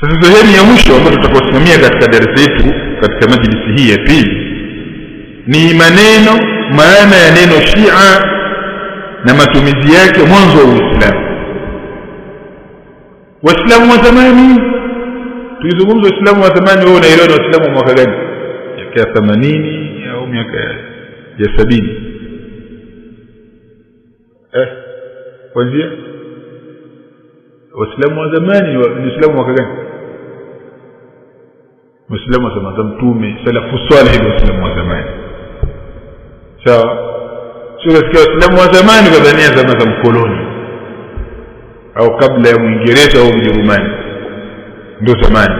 Sasa sehemu ya mwisho ambayo tutakosimamia katika darasa yetu katika majlisi hii ya pili ni maana ya neno Shia na matumizi yake mwanzo wa Uislamu. Waislamu wa zamani, tulizungumza Waislamu wa zamani, wewe unaelewa ni Waislamu wa mwaka gani? Miaka ya 80 au miaka ya 70? Kwanza Waislamu wa zamani ni Waislamu wa mwaka gani? Waislamu wa zama za Mtume salafu salih ndio Waislamu wa zamani. Sawa? Sio katika Waislamu wa zamani kwa dhania zama za mkoloni au kabla ya Muingereza au Mjerumani ndio zamani.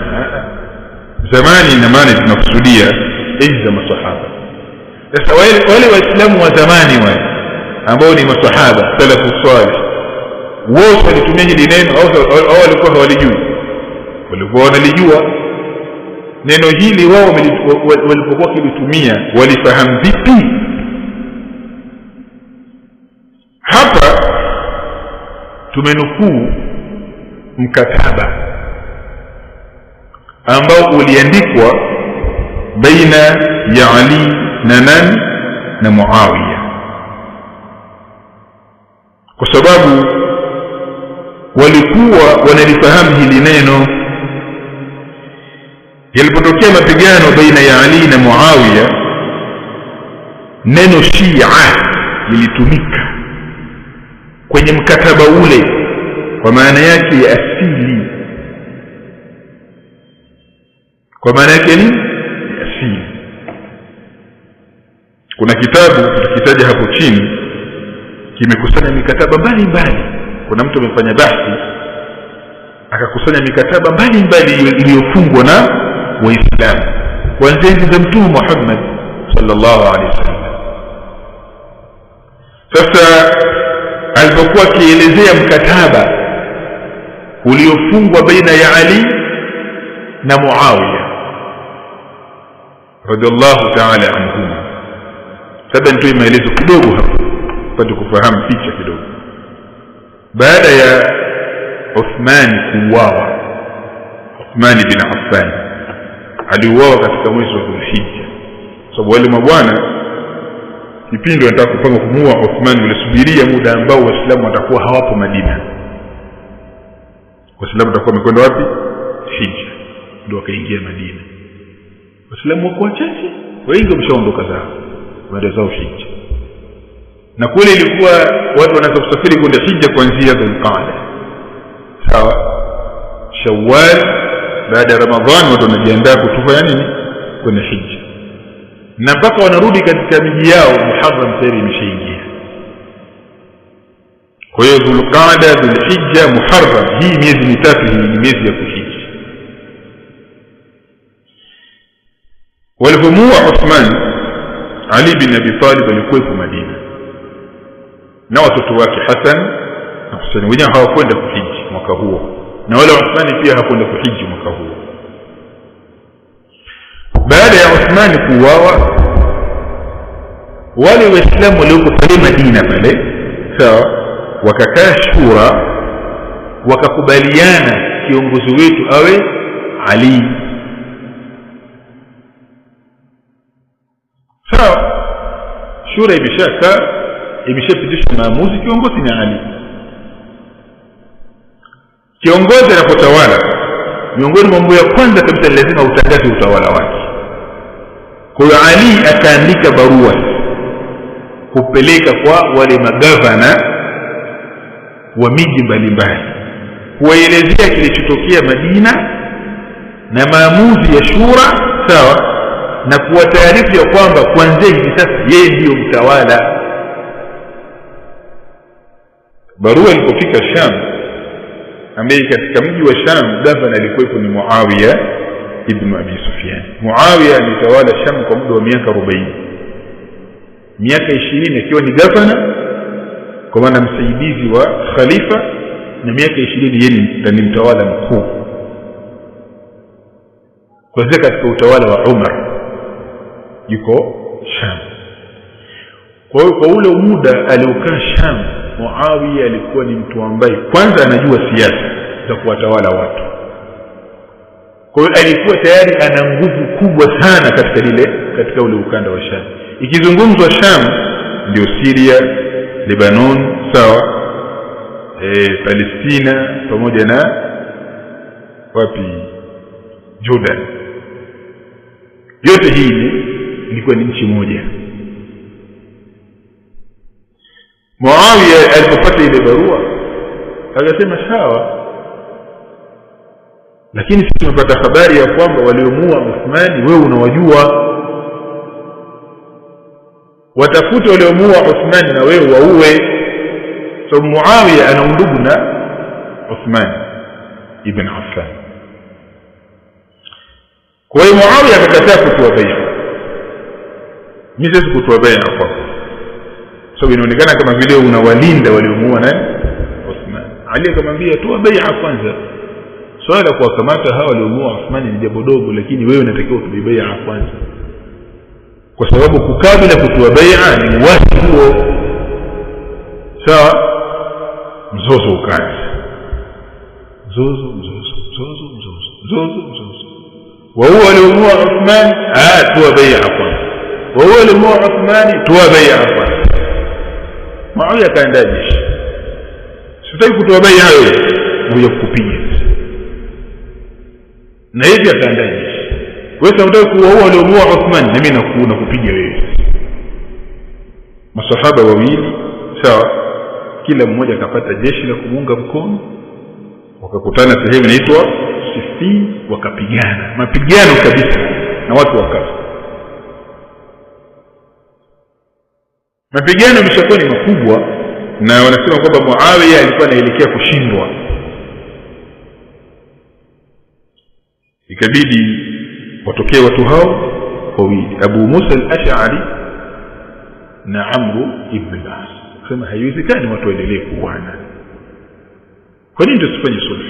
Zamani ina maana tunakusudia enzi za maswahaba. Sasa wale Waislamu wa zamani wale ambao ni maswahaba salafu salih wote walitumia hili neno au walikuwa hawalijui? Walikuwa wanalijua neno hili. Wao walipokuwa kilitumia walifahamu vipi? Hapa tumenukuu mkataba ambao uliandikwa baina ya Ali na Muawiya, kwa sababu walikuwa wanalifahamu hili neno. Yalipotokea mapigano baina ya Ali na Muawiya, neno Shia lilitumika kwenye mkataba ule kwa maana yake ya asili. Kwa maana yake ni asili. Kuna kitabu tukitaja hapo chini kimekusanya mikataba mbalimbali. Kuna mtu amefanya bahthi akakusanya mikataba mbalimbali iliyofungwa na Waislamu kuanzia enzi za Mtume Muhammad sallallahu alaihi wasallam. Sasa alipokuwa akielezea mkataba uliofungwa baina ya Ali na Muawiya radhiallahu ta'ala anhuma, sasa nitoe maelezo kidogo hapo upate kufahamu picha kidogo. Baada ya Uthman kuuawa, Uthman bin Affan aliuawa katika mwezi wa Dhulhijja, sababu wale mabwana kipindi wanataka kupanga kumuua Uthman walisubiria muda ambao Waislamu watakuwa hawapo Madina. Waislamu watakuwa wamekwenda wapi? Hijja. Ndio wakaingia Madina. Waislamu wako wachache, wengi wameshaondoka zao baada zao Hijja. Na kule ilikuwa watu wanaanza kusafiri kwenda Hijja kuanzia Dhulqaada. Sawa? Shawwal, baada ya Ramadhani watu wanajiandaa kufanya nini? Kwenda Hijja. Na mpaka wanarudi katika miji yao Muharram tayari imeshaingia. Kwa hiyo Dhulqaada, Dhulhijja, Muharram, hii miezi mitatu hii ni miezi ya kuhiji. Walipomuua Uthman, Ali bin Abi Talib alikuwepo Madina na watoto wake Hassan na Hussein. Wenyewe hawakwenda kuhiji mwaka huo, na wale Uthman pia hawakwenda kuhiji mwaka huo. Baada ya Uthman kuuawa, wale Waislamu walioko pale Madina pale, sawa, wakakaa shura, wakakubaliana kiongozi wetu awe Ali. Sawa, shura imeshapitisha maamuzi, kiongozi ni Ali. Kiongozi anapotawala, miongoni mwa mambo ya kwanza kabisa lazima utangaze utawala wake. Kwa hiyo Ali akaandika barua kupeleka kwa wale magavana wa miji mbalimbali kuwaelezea kilichotokea Madina na maamuzi ya shura, sawa, na kuwataarifu ya kwamba kuanzia hivi sasa yeye ndiyo mtawala. Barua ilipofika Sham, ambaye katika mji wa Sham gavana alikuwepo ni Muawiya ibn Abi Sufyan. Muawiya alitawala Sham kwa muda wa miaka 40, miaka 20 akiwa ni gavana kwa maana msaidizi wa khalifa, na miaka 20 yeye ni mtawala mkuu. Kwa sababu katika utawala wa Umar yuko Sham. Kwa hiyo kwa ule muda aliokaa Sham, Muawiya alikuwa ni mtu ambaye kwanza anajua siasa za kuwatawala watu, Kwa hiyo alikuwa tayari ana nguvu kubwa sana katika ule ukanda wa Sham. Ikizungumzwa Sham ndio Syria, Lebanon, sawa, Palestina pamoja na wapi, Jordan. Yote hii ilikuwa ni nchi moja. Muawiya alipopata ile barua akasema sawa, lakini sisi tumepata habari ya kwamba waliomuua Uthman wewe unawajua, watafute waliomuua Uthman na wewe waue. So Muawiya ana undugu na Uthman ibn Affan. Kwa hiyo Muawiya akakataa kutoa bai'a. Mimi siwezi kutoa bai'a kwako, so inaonekana kama vile unawalinda waliomuua nani, Uthman. Ali akamwambia toa bai'a kwanza, swala kwa kukamata hawa waliomuua Uthman ni jambo dogo, lakini wewe unatakiwa utoe bai'a kwanza, kwa sababu kukabila kutoa bai'a ni wajibu. Sawa, mzozo ukaanza, mzozo wao waliomuua Uthman toa bai'a kwanza, wao waliomuua Uthman toa bai'a kwanza. Muawiya kaenda jeshi, sitaki kutoa bai'a wewe, ngoja kukupiga. Na hivi akaenda jeshi, wewe unataka kuua waliomuua Uthman na mimi nakupiga wewe. Masahaba wawili, sawa, kila mmoja akapata jeshi la kumunga mkono, wakakutana sehemu inaitwa Siffin, wakapigana mapigano kabisa na watu wakafa. Mapigano yameshakuwa ni makubwa, na wanasema kwamba Muawiya alikuwa anaelekea kushindwa. Ikabidi watokee watu hao wawili, Abu Musa al-Ash'ari na Amr ibn al-As. Sema haiwezekani watu waendelee kuuana. Kwa nini tusifanye sulhu?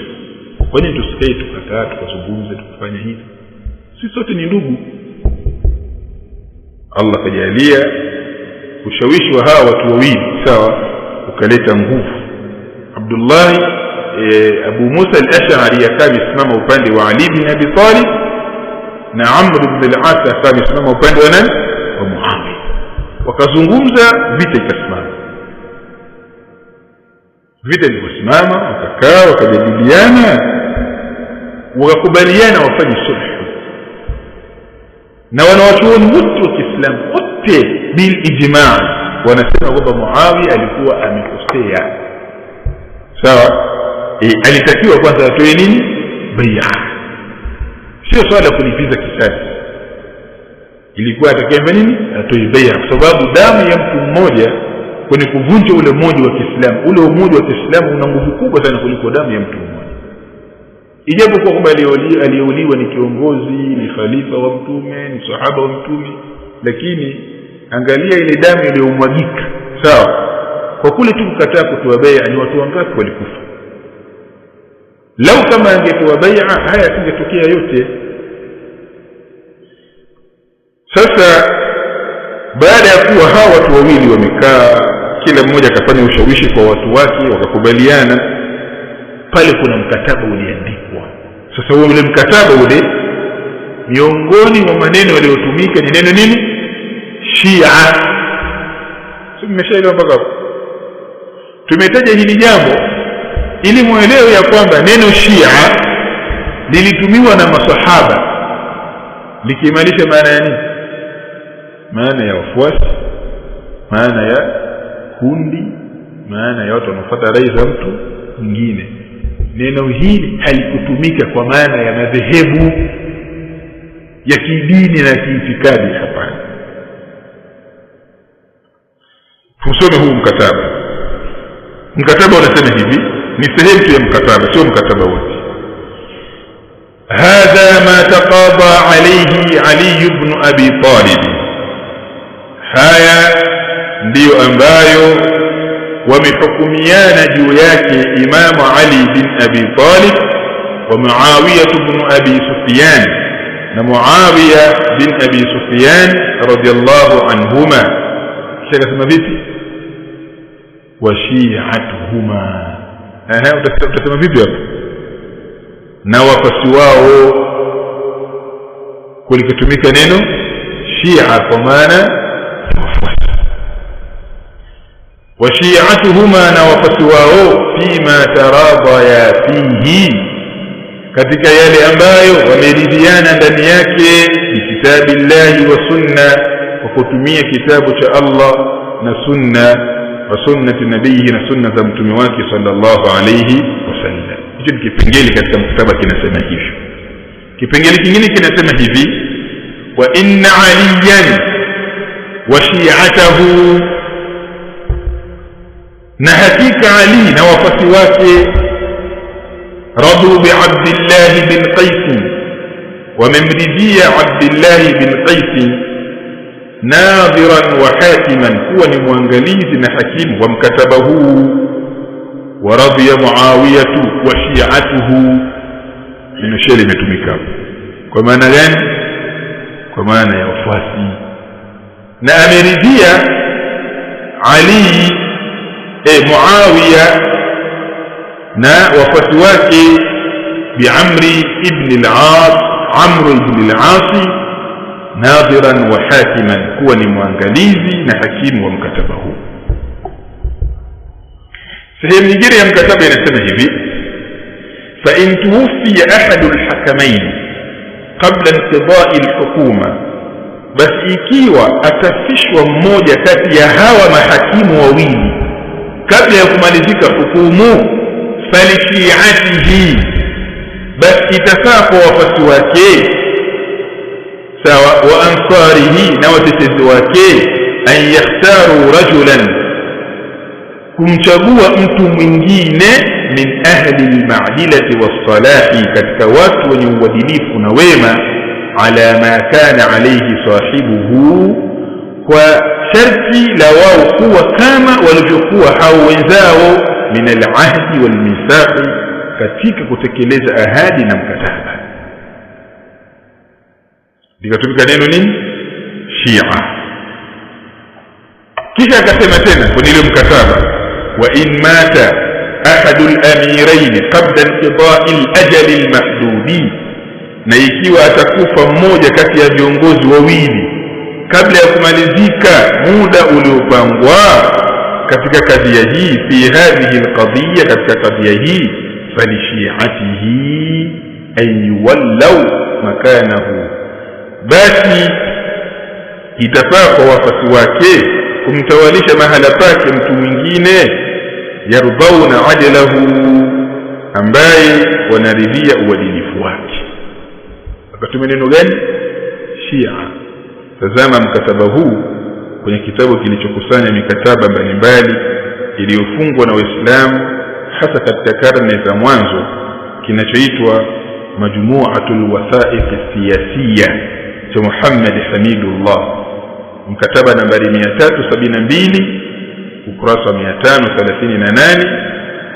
Kwa nini tusikae tukakaa tukazungumza tukafanya hivi? Sisi sote ni ndugu. Allah kajalia ushawishi wa hawa watu wawili, sawa, ukaleta nguvu. Abu Musa al-Ash'ari akasimama upande wa Ali bin Abi Talib, na Amr ibn al-As akasimama upande wa nani, wa Muawiya. Wakazungumza, vita ikasimama. Vita iliposimama wakakaa wakajadiliana, wakakubaliana wafanye sulhu. Na wanawachuoni wote wa Kiislamu wote bil ijma' wanasema kwamba Muawiya alikuwa amekosea, sawa. Alitakiwa kwanza atoe nini, bai'a, sio swala la kulipiza kisasi. Ilikuwa atakiwa nini, atoe bai'a, kwa sababu damu ya mtu mmoja kwenye kuvunja ule umoja wa Kiislamu, ule umoja wa Kiislamu una nguvu kubwa sana kuliko damu ya mtu mmoja. Ijapokuwa kwamba aliyeuliwa ni kiongozi, ni khalifa wa mtume, ni sahaba wa mtume, lakini angalia ile damu iliyomwagika, sawa, kwa kule tu kukataa kutoa bai'a, ni watu wangapi walikufa. Lau kama angetoa bai'a haya singetokea yote. Sasa baada ya kuwa hawa watu wawili wamekaa, kila mmoja akafanya ushawishi kwa watu wake, wakakubaliana, pale kuna mkataba uliandikwa. Sasa huo ule mkataba ule, miongoni mwa maneno yaliyotumika ni neno nini, Shia. Sio, mmeshaelewa mpaka hapo? Tumetaja hili jambo ili muelewe ya kwamba neno Shia lilitumiwa na masahaba likimaanisha maana ya nini? Maana ya wafuasi, maana ya kundi, maana ya watu wanaofuata rai za mtu mwingine. Neno hili halikutumika kwa maana ya madhehebu ya kidini na kiitikadi, hapana. Tusome huu mkataba. Mkataba unasema hivi, ni sehemu ya mkataba, sio mkataba wote. Hadha ma taqada alayhi Ali ibn Abi Talib, haya ndiyo ambayo wamehukumiana juu yake Imam Ali bin Abi Talib wa Muawiya ibn Abi Sufyan, na Muawiya bin Abi Sufyan radiyallahu anhuma. Kisha akasema vipi? Wa shi'atuhuma. Utasema vipi hapo? Na wafasi wao, kulikotumika neno Shia kwa maana wafuasi. Wa shi'atuhuma, na wafuasi wao, fima taradaya fihi, katika yale ambayo wameridhiana ndani yake, bikitabillahi wa sunna, kwa kutumia kitabu cha Allah na sunna, wa sunnati nabii, na sunna za mtume wake sallallahu alayhi wasallam. Hicho ni kipengele katika mkataba kinasema hivyo. Kipengele kingine kinasema hivi: wa inna aliyan wa shi'atahu, na hakika Ali na wafuasi wake, radu bi Abdullah bin Qais, wamemridhia Abdullah bin Qais, nadhiran wa hakiman, kuwa ni mwangalizi na hakimu wa mkataba huu. Wa radhiya Muawiyatu wa shi'atuhu, neno sheli limetumika kwa maana gani? Kwa maana ya wafuasi. Na ameridhia Ali Muawiya na wafuasi wake bi Amri ibn al-As, Amr ibn al-As, nadhiran wa hakiman, kuwa ni mwangalizi na hakimu wa mkataba huu. Sehemu nyingine ya mkataba inasema hivi: fa in tuwfiya ahadu al-hakamain qabla inqidai al-hukuma, basi ikiwa atafishwa mmoja kati ya hawa mahakimu wawili kabla ya kumalizika hukumu, falishi'atihi, basi itafaa kwa wafuasi wake, sawa, wa ansarihi, na watetezi wake, an yakhtaru rajulan, kumchagua mtu mwingine, min ahli al-ma'dilati was-salahi, katika watu wenye uadilifu na wema, ala ma kana alayhi sahibuhu, kwa sharti la wao kuwa kama walivyokuwa hao wenzao, min al-ahdi wal-mithaqi, katika kutekeleza ahadi na mkataba. Likatumika neno nini? Shia. Kisha akasema tena kwenye ile mkataba: wa in mata ahadu al-amirayn qabla inqidai al-ajal al-mahdudi, na ikiwa atakufa mmoja kati ya viongozi wawili kabla ya kumalizika muda uliopangwa katika kadhia hii, fi hadhihi al-qadhiya, katika kadhia hii, falishi'atihi an yuwallaw makanahu, basi itafaa kwa wafuasi wake kumtawalisha mahala pake mtu mwingine, yardhauna adlahu, ambaye wanaridhia uadilifu wake. Akatumia neno gani? Shia. Tazama mkataba huu kwenye kitabu kilichokusanya mikataba mbalimbali iliyofungwa na Waislamu hasa katika karne za mwanzo, kinachoitwa Majmu'atul Wathaiq Siyasiyya cha Muhammad Hamidullah, mkataba nambari 372, ukurasa 538,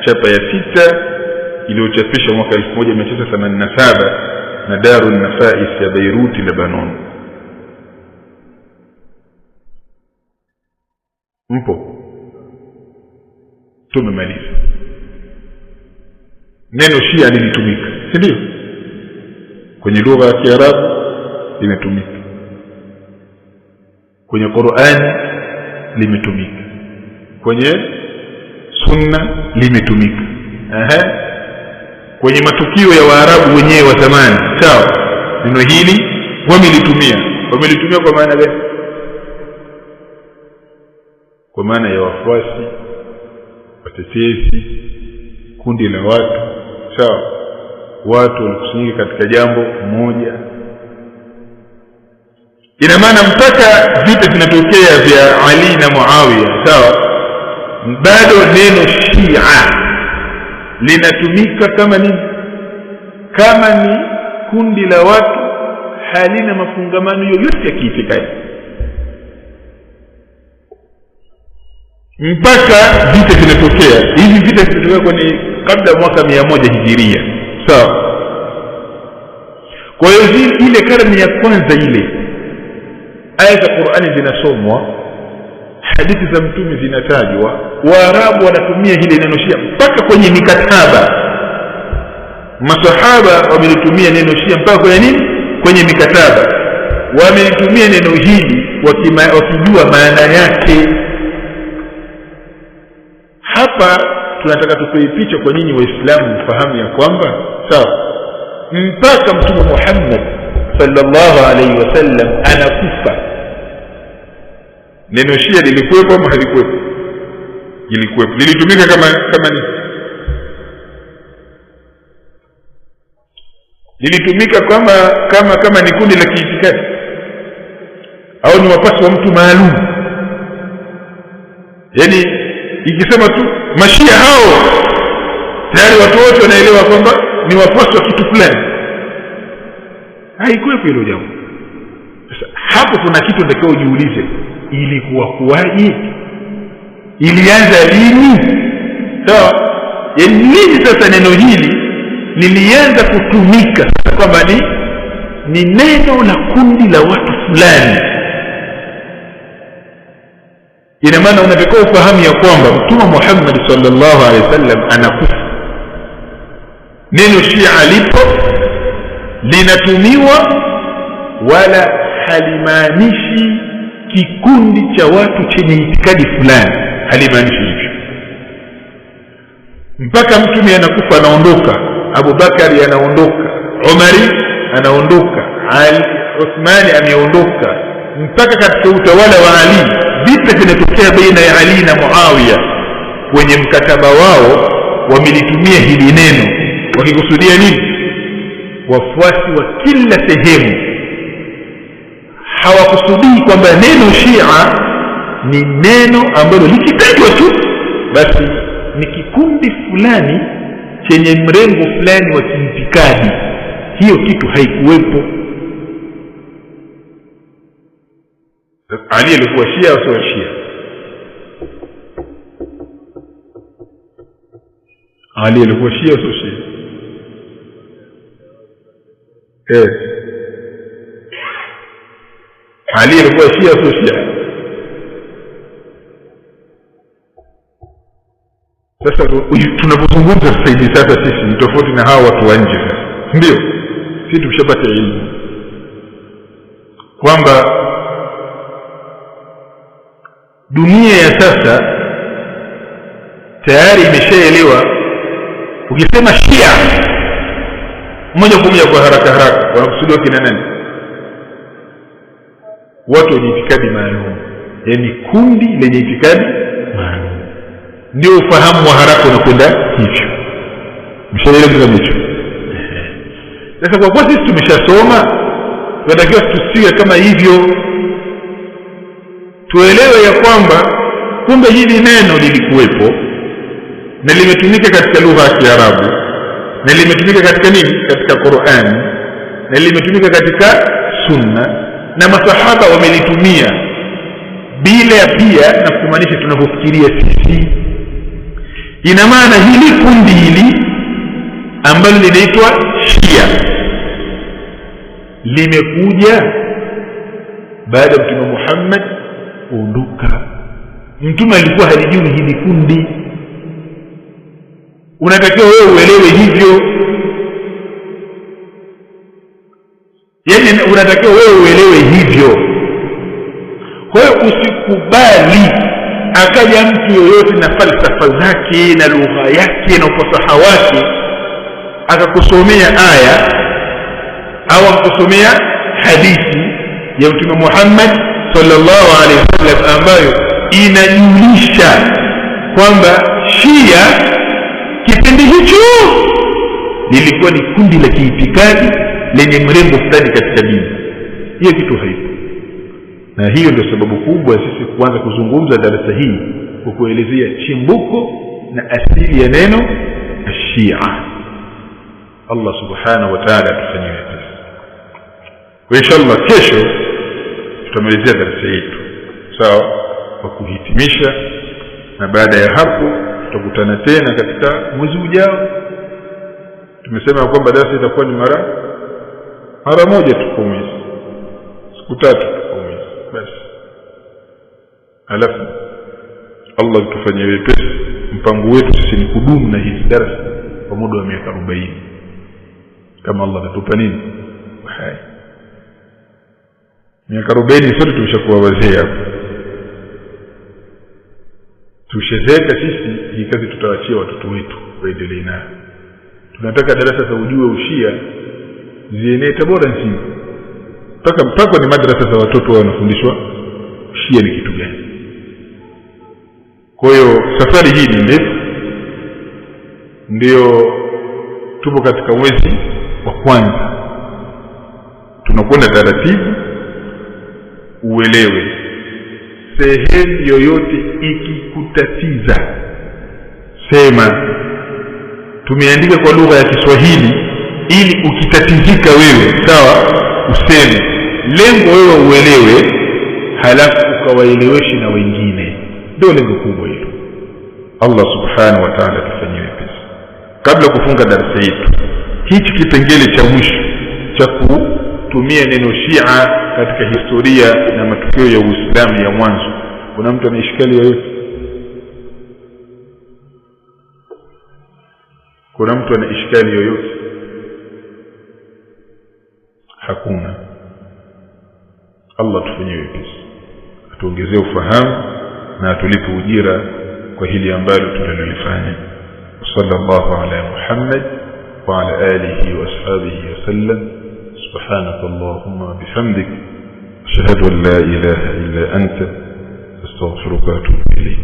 chapa ya 6, iliyochapishwa mwaka 1987 na Darul Nafais ya Beirut, Lebanon. Mpo? Tumemaliza. Neno Shia lilitumika, si ndio? Kwenye lugha ya Kiarabu limetumika, kwenye Qur'an limetumika, kwenye sunna limetumika, kwenye matukio ya Waarabu wenyewe wa zamani, sawa. Neno hili wamelitumia kwa maana gani? Kwa maana ya wafuasi, watetezi, kundi la watu, sawa, watu walikusanyika katika jambo moja. Ina maana mpaka vita vinatokea vya Ali na Muawiya, sawa, bado neno Shia linatumika kama nini? Kama ni kundi la watu halina mafungamano yoyote ya kiitikadi, mpaka vita vinatokea. Hivi vita vinatokea kwenye kabla mwaka 100 Hijiria, sawa. Kwa hiyo ile karne ya kwanza, ile aya za Qur'ani zinasomwa, hadithi za mtume zinatajwa, Waarabu wanatumia hili neno Shia mpaka kwenye mikataba. Masahaba wamelitumia neno Shia mpaka kwenye nini? Kwenye mikataba. wamelitumia neno hili wakijua maana yake. Hapa tunataka tupe picha kwa nyinyi Waislamu mfahamu ya kwamba sawa, mpaka Mtume Muhammad sallallahu alaihi wasallam anakufa, neno Shia lilikuwepo ama halikuwepo? Lilikuwepo. Lilitumika kama ni lilitumika kama ni kundi la kiitikadi au ni wapasi wa mtu maalum. Yaani ikisema tu Mashia hao, tayari watu wote wanaelewa kwamba ni wafuasi wa kitu fulani. Haikuwepo hilo jambo. Sasa hapo kuna kitu ndio ujiulize, ilikuwa kuwaje? Ilianza lini? Sawa? Yaani lini sasa neno hili lilianza kutumika kwamba ni neno la kundi la watu fulani? Ina maana unatakiwa ufahamu ya kwamba Mtume Muhammad sallallahu alaihi wasallam anakufa, neno Shia lipo linatumiwa, wala halimaanishi kikundi cha watu chenye itikadi fulani, halimaanishi hivyo. Mpaka Mtume anakufa, anaondoka Abu Bakari, anaondoka Umari, anaondoka Ali, Uthmani ameondoka, mpaka katika utawala wa Ali vita vinatokea baina ya Ali na Muawiya. Kwenye mkataba wao wamelitumia hili neno wakikusudia nini? Wafuasi wa kila sehemu. Hawakusudii kwamba neno Shia ni neno ambalo likitajwa tu basi ni kikundi fulani chenye mrengo fulani wa kiitikadi. Hiyo kitu haikuwepo. Ali alikuwa Shia au sio Shia? Ali alikuwa Shia au sio Shia? Ali alikuwa Shia au sio Shia? Sasa tunapozungumza sasa hivi sasa sisi ni tofauti na hawa watu wa nje sasa. Ndio? Sisi tumeshapata elimu kwamba dunia ya sasa tayari imeshaelewa. Ukisema Shia moja kwa moja kwa haraka wanakusudia kina nani? Watu wenye itikadi maalum, yaani kundi lenye itikadi maalum. Ndio ufahamu wa haraka unakwenda hivyo. Mshaelewa kama hicho? Sasa kwa kuwa sisi tumeshasoma, tunatakiwa tusiwe kama hivyo. Tuelewe ya kwamba kumbe hili neno lilikuwepo na limetumika katika lugha ya Kiarabu, na limetumika katika nini? Katika Qur'an, na limetumika katika Sunna, na masahaba wamelitumia bila pia na kumaanisha tunavyofikiria sisi. Ina maana hili kundi hili ambalo linaitwa Shia limekuja baada ya Mtume Muhammad kuondoka. Mtume alikuwa halijui hili kundi. Unatakiwa wewe uelewe hivyo. Yaani unatakiwa wewe uelewe hivyo. Kwa hiyo usikubali akaja mtu yoyote na falsafa zake na lugha yake na ufasaha wake akakusomea aya au akusomea hadithi ya Mtume Muhammad sallallahu alaihi wasallam ambayo inajulisha kwamba Shia kipindi hicho lilikuwa ni kundi la kiitikadi lenye mrengo fulani katika dini. Hiyo kitu haipo. Na hiyo ndio sababu kubwa sisi kuanza kuzungumza darasa hii kwa kuelezea chimbuko na asili ya neno Shia. Allah subhanahu wa ta'ala atufanyie kazi. Kwa inshallah kesho tutamalizia darasa yetu. Sawa? Kwa kuhitimisha, na baada ya hapo tutakutana tena katika mwezi ujao. Tumesema kwamba darasa itakuwa ni mara moja tu kwa mwezi. Siku 3 kwa mwezi. Basi. Alafu Allah tufanyie wepesi. Mpango wetu sisi ni kudumu na hizi darasa kwa muda wa miaka 40. Kama Allah atatupa nini? Hai. miaka 40 sote tumeshakuwa wazee hapo. Tushezeka sisi, hii kazi tutawaachia watoto wetu waendelee nayo. Tunataka darasa za ujue ushia zienee Tabora nzima. Mpaka ni madrasa za watoto wanafundishwa ushia ni kitu gani. Kwa hiyo safari hii ni ndefu. Ndio tupo katika mwezi wa kwanza. Tunakwenda taratibu. Uelewe, sehemu yoyote ikikutatiza sema. Tumeandika kwa lugha ya Kiswahili ili ukitatizika wewe sawa useme. Lengo wewe uelewe, halafu ukawaeleweshe na wengine. Ndio lengo kubwa hilo. Allah subhanahu wa ta'ala tufanyie pesa. Kabla kufunga darasa yetu, hichi kipengele cha mwisho cha kutumia neno Shia katika historia na matukio ya Uislamu ya mwanzo, kuna mtu anaishikali yoyote? Kuna mtu ana ishkali yoyote? Hakuna. Allah tufanyie wepesi, atuongezee ufahamu na atulipe ujira kwa hili ambalo tunalolifanya. Sallallahu ala Muhammad wa ala alihi wa ashabihi wa sallam. Subhanaka Allahumma bihamdik, ashhadu an la ilaha illa anta, astaghfiruka wa atubu ilayk.